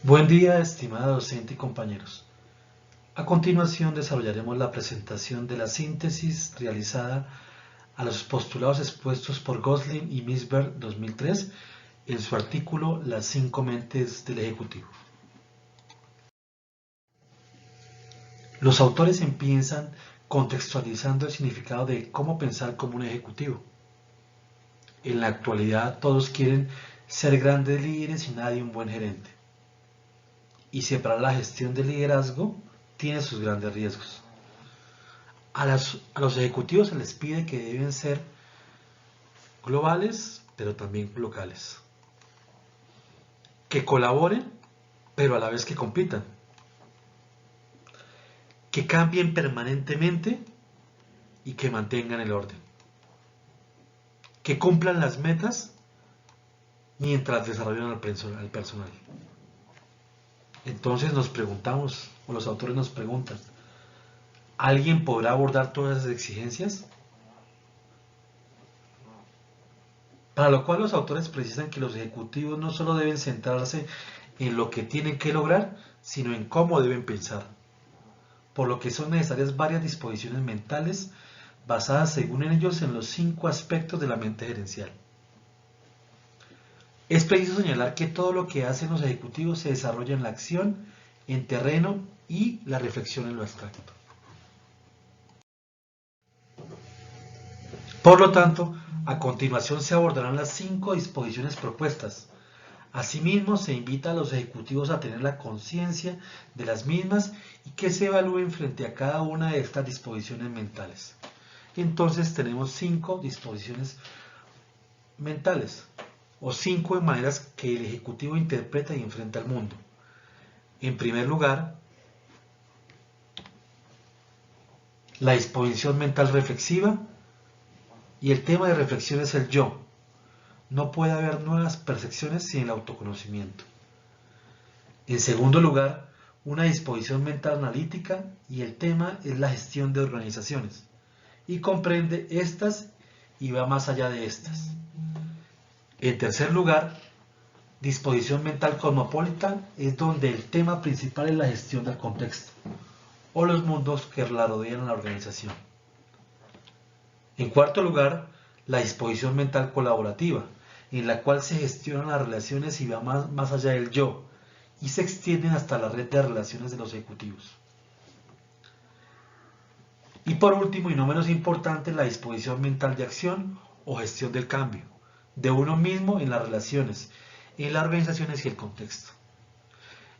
Buen día, estimada docente y compañeros. A continuación desarrollaremos la presentación de la síntesis realizada a los postulados expuestos por Gosling y Misberg 2003 en su artículo Las 5 mentes del Ejecutivo. Los autores empiezan contextualizando el significado de cómo pensar como un ejecutivo. En la actualidad todos quieren ser grandes líderes y nadie un buen gerente. Y separar la gestión del liderazgo tiene sus grandes riesgos. A los ejecutivos se les pide que deben ser globales, pero también locales. Que colaboren, pero a la vez que compitan. Que cambien permanentemente y que mantengan el orden. Que cumplan las metas mientras desarrollan al personal. Entonces nos preguntamos, o los autores nos preguntan, ¿alguien podrá abordar todas esas exigencias? Para lo cual los autores precisan que los ejecutivos no solo deben centrarse en lo que tienen que lograr, sino en cómo deben pensar, por lo que son necesarias varias disposiciones mentales basadas según ellos en los 5 aspectos de la mente gerencial. Es preciso señalar que todo lo que hacen los ejecutivos se desarrolla en la acción, en terreno y la reflexión en lo abstracto. Por lo tanto, a continuación se abordarán las 5 disposiciones propuestas. Asimismo, se invita a los ejecutivos a tener la conciencia de las mismas y que se evalúen frente a cada una de estas disposiciones mentales. Entonces tenemos 5 disposiciones mentales, o 5 maneras que el ejecutivo interpreta y enfrenta al mundo. En primer lugar, la disposición mental reflexiva, y el tema de reflexión es el yo. No puede haber nuevas percepciones sin el autoconocimiento. En segundo lugar, una disposición mental analítica, y el tema es la gestión de organizaciones, y comprende estas y va más allá de estas. En tercer lugar, disposición mental cosmopolita, es donde el tema principal es la gestión del contexto, o los mundos que la rodean a la organización. En cuarto lugar, la disposición mental colaborativa, en la cual se gestionan las relaciones y va más allá del yo, y se extienden hasta la red de relaciones de los ejecutivos. Y por último, y no menos importante, la disposición mental de acción o gestión del cambio, de uno mismo en las relaciones, en las organizaciones y el contexto.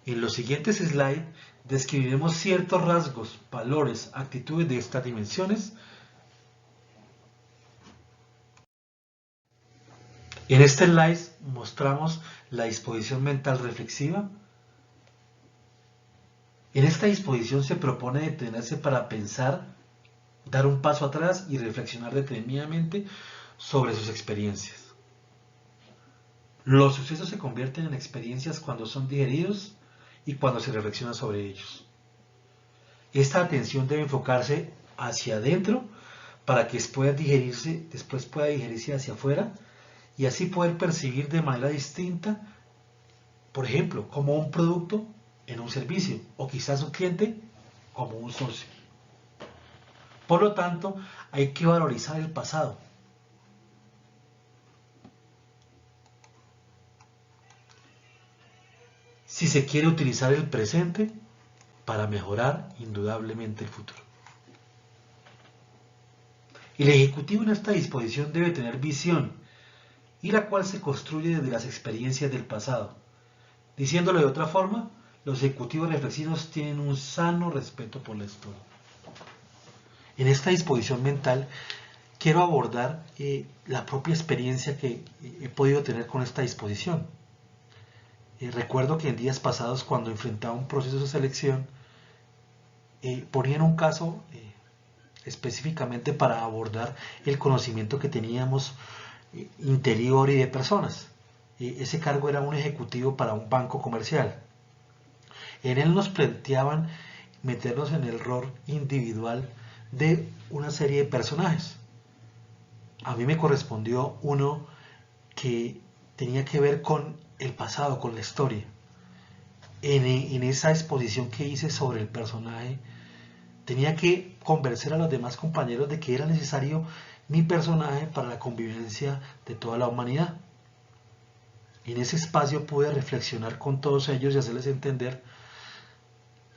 En los siguientes slides describiremos ciertos rasgos, valores, actitudes de estas dimensiones. En este slide mostramos la disposición mental reflexiva. En esta disposición se propone detenerse para pensar, dar un paso atrás y reflexionar detenidamente sobre sus experiencias. Los sucesos se convierten en experiencias cuando son digeridos y cuando se reflexiona sobre ellos. Esta atención debe enfocarse hacia adentro para que después pueda digerirse hacia afuera y así poder percibir de manera distinta, por ejemplo, como un producto en un servicio o quizás un cliente como un socio. Por lo tanto, hay que valorizar el pasado. Si se quiere utilizar el presente para mejorar indudablemente el futuro. El ejecutivo en esta disposición debe tener visión, y la cual se construye desde las experiencias del pasado. Diciéndolo de otra forma, los ejecutivos reflexivos tienen un sano respeto por la historia. En esta disposición mental quiero abordar la propia experiencia que he podido tener con esta disposición. Recuerdo que en días pasados, cuando enfrentaba un proceso de selección, ponía en un caso específicamente para abordar el conocimiento que teníamos interior y de personas. Ese cargo era un ejecutivo para un banco comercial. En él nos planteaban meternos en el rol individual de una serie de personajes. A mí me correspondió uno que tenía que ver con el pasado, con la historia. en esa exposición que hice sobre el personaje, tenía que convencer a los demás compañeros de que era necesario mi personaje para la convivencia de toda la humanidad. En ese espacio pude reflexionar con todos ellos y hacerles entender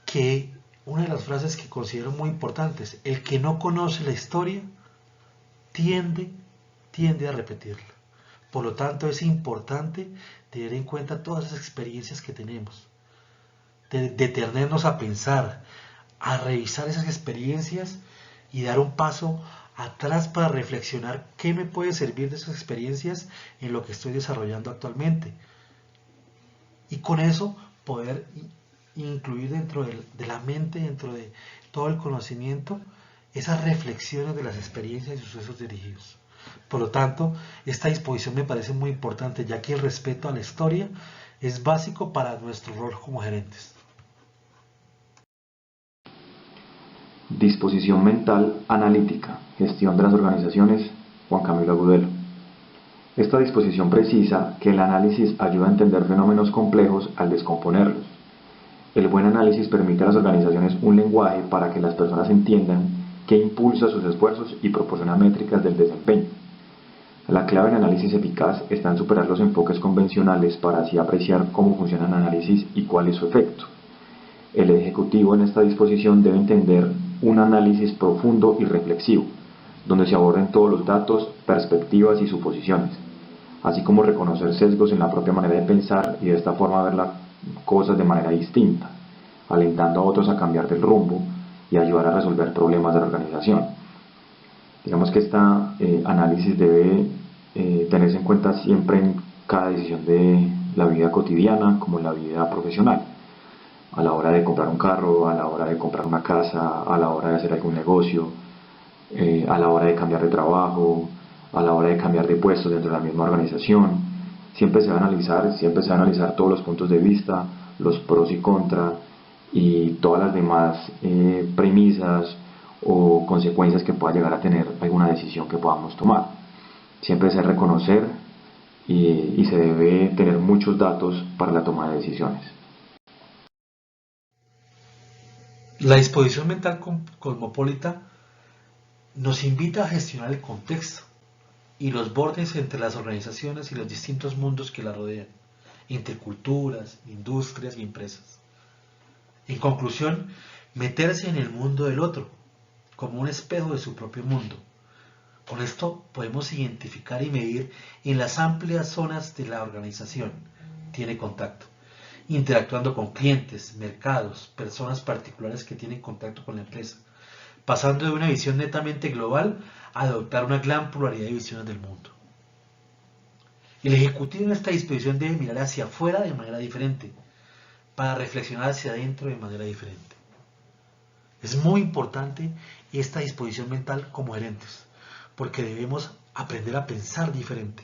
que una de las frases que considero muy importantes: el que no conoce la historia tiende a repetirla. Por lo tanto, es importante tener en cuenta todas esas experiencias que tenemos, detenernos a pensar, a revisar esas experiencias y dar un paso atrás para reflexionar qué me puede servir de esas experiencias en lo que estoy desarrollando actualmente. Y con eso poder incluir dentro de la mente, dentro de todo el conocimiento, esas reflexiones de las experiencias y sucesos dirigidos. Por lo tanto, esta disposición me parece muy importante, ya que el respeto a la historia es básico para nuestro rol como gerentes. Disposición mental analítica, gestión de las organizaciones, Juan Camilo Agudelo. Esta disposición precisa que el análisis ayuda a entender fenómenos complejos al descomponerlos. El buen análisis permite a las organizaciones un lenguaje para que las personas entiendan qué impulsa sus esfuerzos y proporciona métricas del desempeño. La clave en análisis eficaz está en superar los enfoques convencionales para así apreciar cómo funciona el análisis y cuál es su efecto. El ejecutivo en esta disposición debe entender un análisis profundo y reflexivo, donde se aborden todos los datos, perspectivas y suposiciones, así como reconocer sesgos en la propia manera de pensar y de esta forma ver las cosas de manera distinta, alentando a otros a cambiar del rumbo y ayudar a resolver problemas de la organización. Digamos que este análisis debe tenerse en cuenta siempre en cada decisión de la vida cotidiana como en la vida profesional. A la hora de comprar un carro, a la hora de comprar una casa, a la hora de hacer algún negocio, a la hora de cambiar de trabajo, a la hora de cambiar de puesto dentro de la misma organización. Siempre se va a analizar todos los puntos de vista, los pros y contras y todas las demás premisas o consecuencias que pueda llegar a tener alguna decisión que podamos tomar. Siempre se reconocer y se debe tener muchos datos para la toma de decisiones. La disposición mental cosmopolita nos invita a gestionar el contexto y los bordes entre las organizaciones y los distintos mundos que la rodean, interculturas, industrias y empresas. En conclusión, meterse en el mundo del otro, como un espejo de su propio mundo. Con esto podemos identificar y medir en las amplias zonas de la organización. Tiene contacto, interactuando con clientes, mercados, personas particulares que tienen contacto con la empresa, pasando de una visión netamente global a adoptar una gran pluralidad de visiones del mundo. El ejecutivo en esta disposición debe mirar hacia afuera de manera diferente, para reflexionar hacia adentro de manera diferente. Es muy importante esta disposición mental como gerentes, porque debemos aprender a pensar diferente,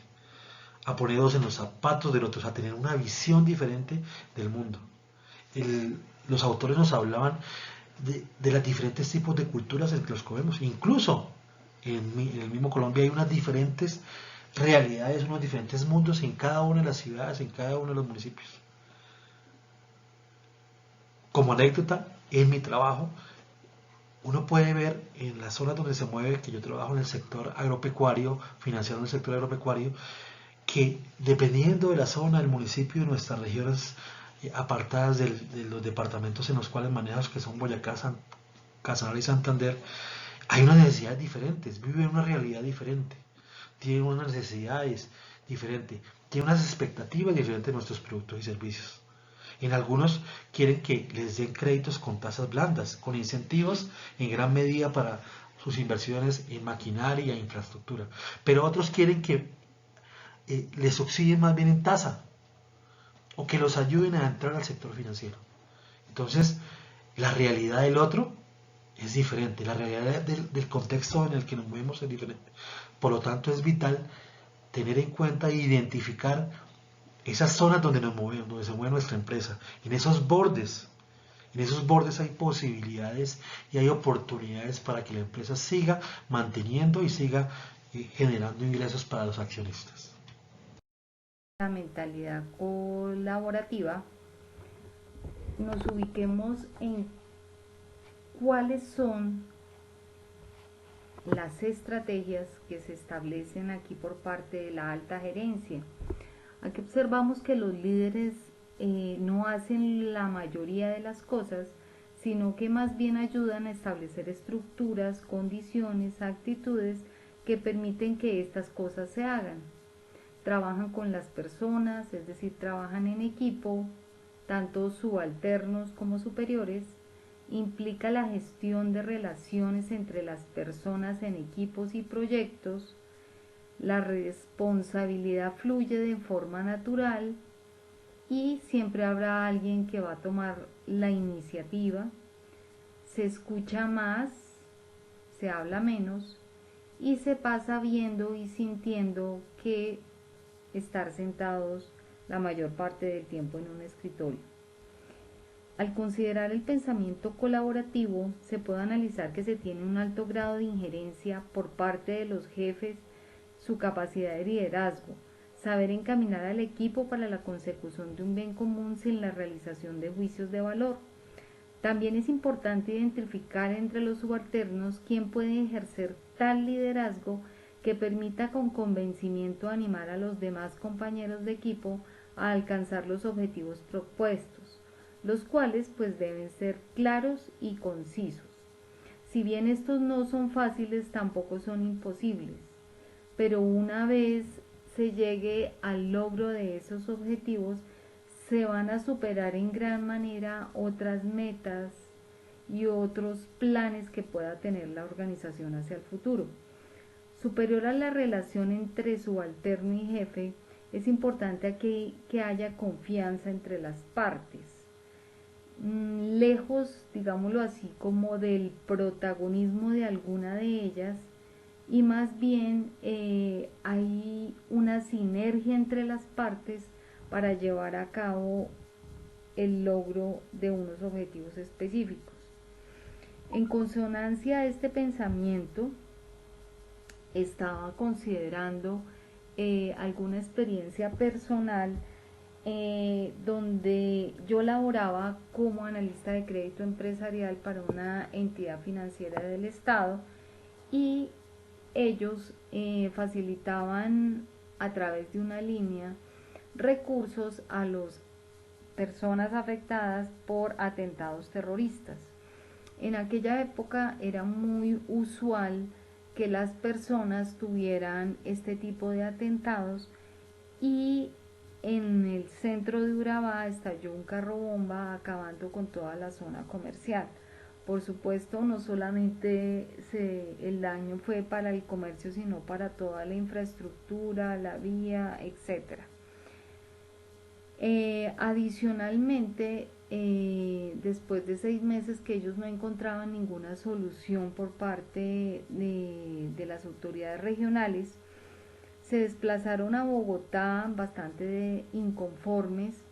a ponernos en los zapatos del otro, a tener una visión diferente del mundo. Los autores nos hablaban de los diferentes tipos de culturas en que los comemos. Incluso en el mismo Colombia hay unas diferentes realidades, unos diferentes mundos en cada una de las ciudades, en cada uno de los municipios. Como anécdota, en mi trabajo, uno puede ver en las zonas donde se mueve, que yo trabajo en el sector agropecuario, financiando el sector agropecuario, que dependiendo de la zona, del municipio, de nuestras regiones apartadas de los departamentos en los cuales manejamos, que son Boyacá, Casanare y Santander, hay unas necesidades diferentes, viven una realidad diferente, tienen unas necesidades diferentes, tienen unas expectativas diferentes de nuestros productos y servicios. En algunos quieren que les den créditos con tasas blandas, con incentivos en gran medida para sus inversiones en maquinaria e infraestructura. Pero otros quieren que les subsidien más bien en tasa o que los ayuden a entrar al sector financiero. Entonces, la realidad del otro es diferente, la realidad del contexto en el que nos movemos es diferente. Por lo tanto, es vital tener en cuenta e identificar esas zonas donde nos movemos, donde se mueve nuestra empresa. En esos bordes hay posibilidades y hay oportunidades para que la empresa siga manteniendo y siga generando ingresos para los accionistas. La mentalidad colaborativa nos ubiquemos en cuáles son las estrategias que se establecen aquí por parte de la alta gerencia. Aquí observamos que los líderes no hacen la mayoría de las cosas, sino que más bien ayudan a establecer estructuras, condiciones, actitudes que permiten que estas cosas se hagan. Trabajan con las personas, es decir, trabajan en equipo, tanto subalternos como superiores. Implica la gestión de relaciones entre las personas en equipos y proyectos. La responsabilidad fluye de forma natural y siempre habrá alguien que va a tomar la iniciativa. Se escucha más, se habla menos y se pasa viendo y sintiendo que estar sentados la mayor parte del tiempo en un escritorio. Al considerar el pensamiento colaborativo, se puede analizar que se tiene un alto grado de injerencia por parte de los jefes, su capacidad de liderazgo, saber encaminar al equipo para la consecución de un bien común sin la realización de juicios de valor. También es importante identificar entre los subalternos quién puede ejercer tal liderazgo que permita con convencimiento animar a los demás compañeros de equipo a alcanzar los objetivos propuestos, los cuales pues deben ser claros y concisos. Si bien estos no son fáciles, tampoco son imposibles, pero una vez se llegue al logro de esos objetivos, se van a superar en gran manera otras metas y otros planes que pueda tener la organización hacia el futuro. Superior a la relación entre subalterno y jefe, es importante que haya confianza entre las partes. Lejos, digámoslo así, como del protagonismo de alguna de ellas, y más bien hay una sinergia entre las partes para llevar a cabo el logro de unos objetivos específicos. En consonancia a este pensamiento, estaba considerando alguna experiencia personal donde yo laboraba como analista de crédito empresarial para una entidad financiera del Estado y ellos facilitaban a través de una línea recursos a las personas afectadas por atentados terroristas. En aquella época era muy usual que las personas tuvieran este tipo de atentados y en el centro de Urabá estalló un carro bomba acabando con toda la zona comercial. Por supuesto, no solamente el daño fue para el comercio, sino para toda la infraestructura, la vía, etc. Adicionalmente, después de 6 meses que ellos no encontraban ninguna solución por parte de las autoridades regionales, se desplazaron a Bogotá bastante inconformes,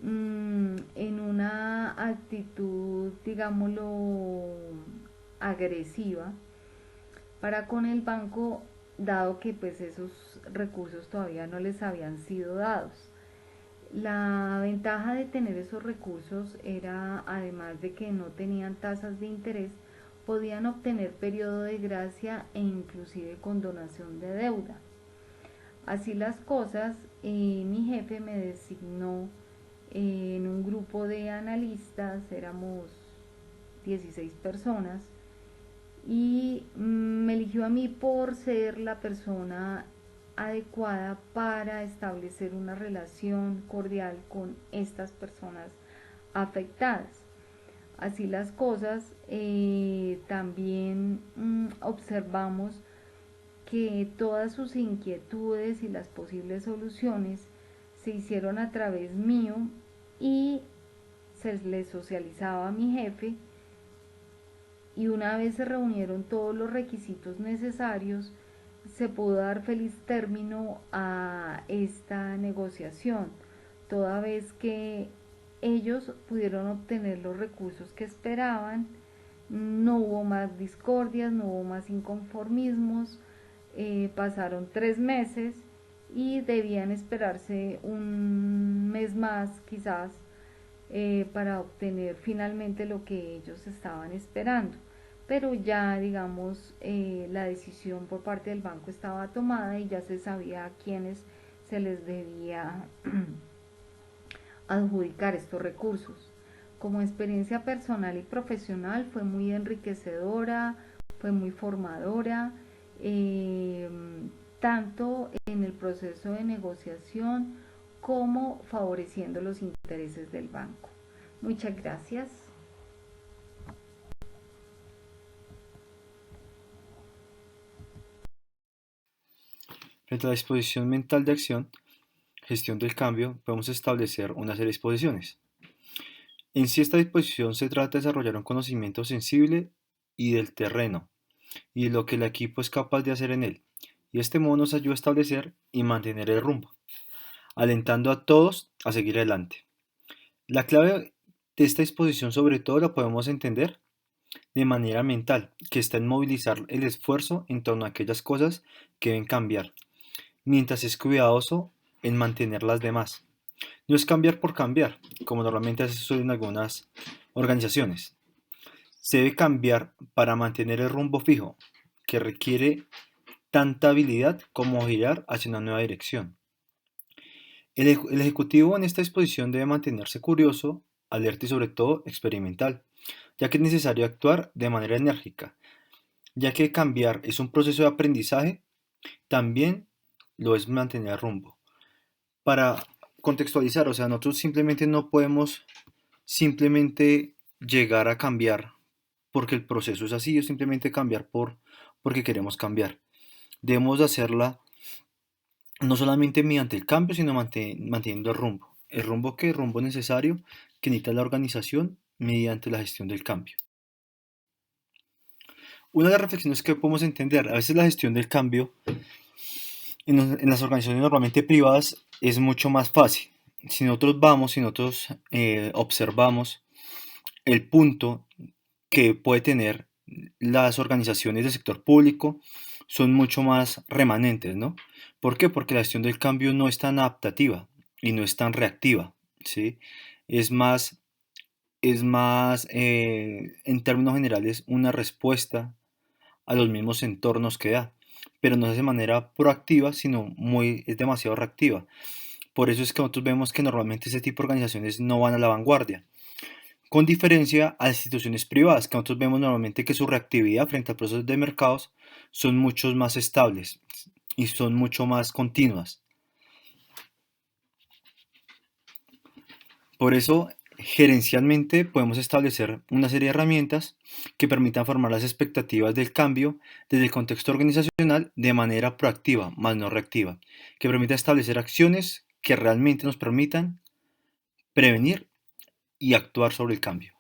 en una actitud, digámoslo, agresiva para con el banco, dado que pues esos recursos todavía no les habían sido dados. La ventaja de tener esos recursos era, además de que no tenían tasas de interés, podían obtener periodo de gracia e inclusive condonación de deuda. Así las cosas, mi jefe me designó en un grupo de analistas, éramos 16 personas, y me eligió a mí por ser la persona adecuada para establecer una relación cordial con estas personas afectadas. Así las cosas, también observamos que todas sus inquietudes y las posibles soluciones se hicieron a través mío y se les socializaba a mi jefe, y una vez se reunieron todos los requisitos necesarios, se pudo dar feliz término a esta negociación, toda vez que ellos pudieron obtener los recursos que esperaban, no hubo más discordias, no hubo más inconformismos. Pasaron 3 meses y debían esperarse un mes más quizás para obtener finalmente lo que ellos estaban esperando. Pero ya, digamos, la decisión por parte del banco estaba tomada y ya se sabía a quiénes se les debía adjudicar estos recursos. Como experiencia personal y profesional fue muy enriquecedora, fue muy formadora, tanto en el proceso de negociación como favoreciendo los intereses del banco. Muchas gracias. Frente a la disposición mental de acción, gestión del cambio, podemos establecer una serie de disposiciones. En sí, esta disposición se trata de desarrollar un conocimiento sensible y del terreno y de lo que el equipo es capaz de hacer en él. Y de este modo nos ayuda a establecer y mantener el rumbo, alentando a todos a seguir adelante. La clave de esta disposición sobre todo la podemos entender de manera mental, que está en movilizar el esfuerzo en torno a aquellas cosas que deben cambiar, mientras es cuidadoso en mantener las demás. No es cambiar por cambiar, como normalmente se suele en algunas organizaciones. Se debe cambiar para mantener el rumbo fijo, que requiere tanta habilidad como girar hacia una nueva dirección. El ejecutivo en esta exposición debe mantenerse curioso, alerta y sobre todo experimental, ya que es necesario actuar de manera enérgica, ya que cambiar es un proceso de aprendizaje, también lo es mantener rumbo. Para contextualizar, o sea, nosotros simplemente no podemos simplemente llegar a cambiar porque el proceso es así, o simplemente cambiar porque queremos cambiar. Debemos hacerla no solamente mediante el cambio, sino manteniendo el rumbo. ¿El rumbo qué? El rumbo necesario que necesita la organización mediante la gestión del cambio. Una de las reflexiones que podemos entender, a veces la gestión del cambio en las organizaciones normalmente privadas es mucho más fácil. Si nosotros observamos el punto que puede tener las organizaciones del sector público, son mucho más remanentes, ¿no? ¿Por qué? Porque la gestión del cambio no es tan adaptativa y no es tan reactiva, ¿sí? Es más, en términos generales, una respuesta a los mismos entornos que da, pero no es de manera proactiva, sino es demasiado reactiva. Por eso es que nosotros vemos que normalmente ese tipo de organizaciones no van a la vanguardia, con diferencia a instituciones privadas, que nosotros vemos normalmente que su reactividad frente a procesos de mercados son mucho más estables y son mucho más continuas. Por eso, gerencialmente podemos establecer una serie de herramientas que permitan formar las expectativas del cambio desde el contexto organizacional de manera proactiva, más no reactiva, que permita establecer acciones que realmente nos permitan prevenir y actuar sobre el cambio.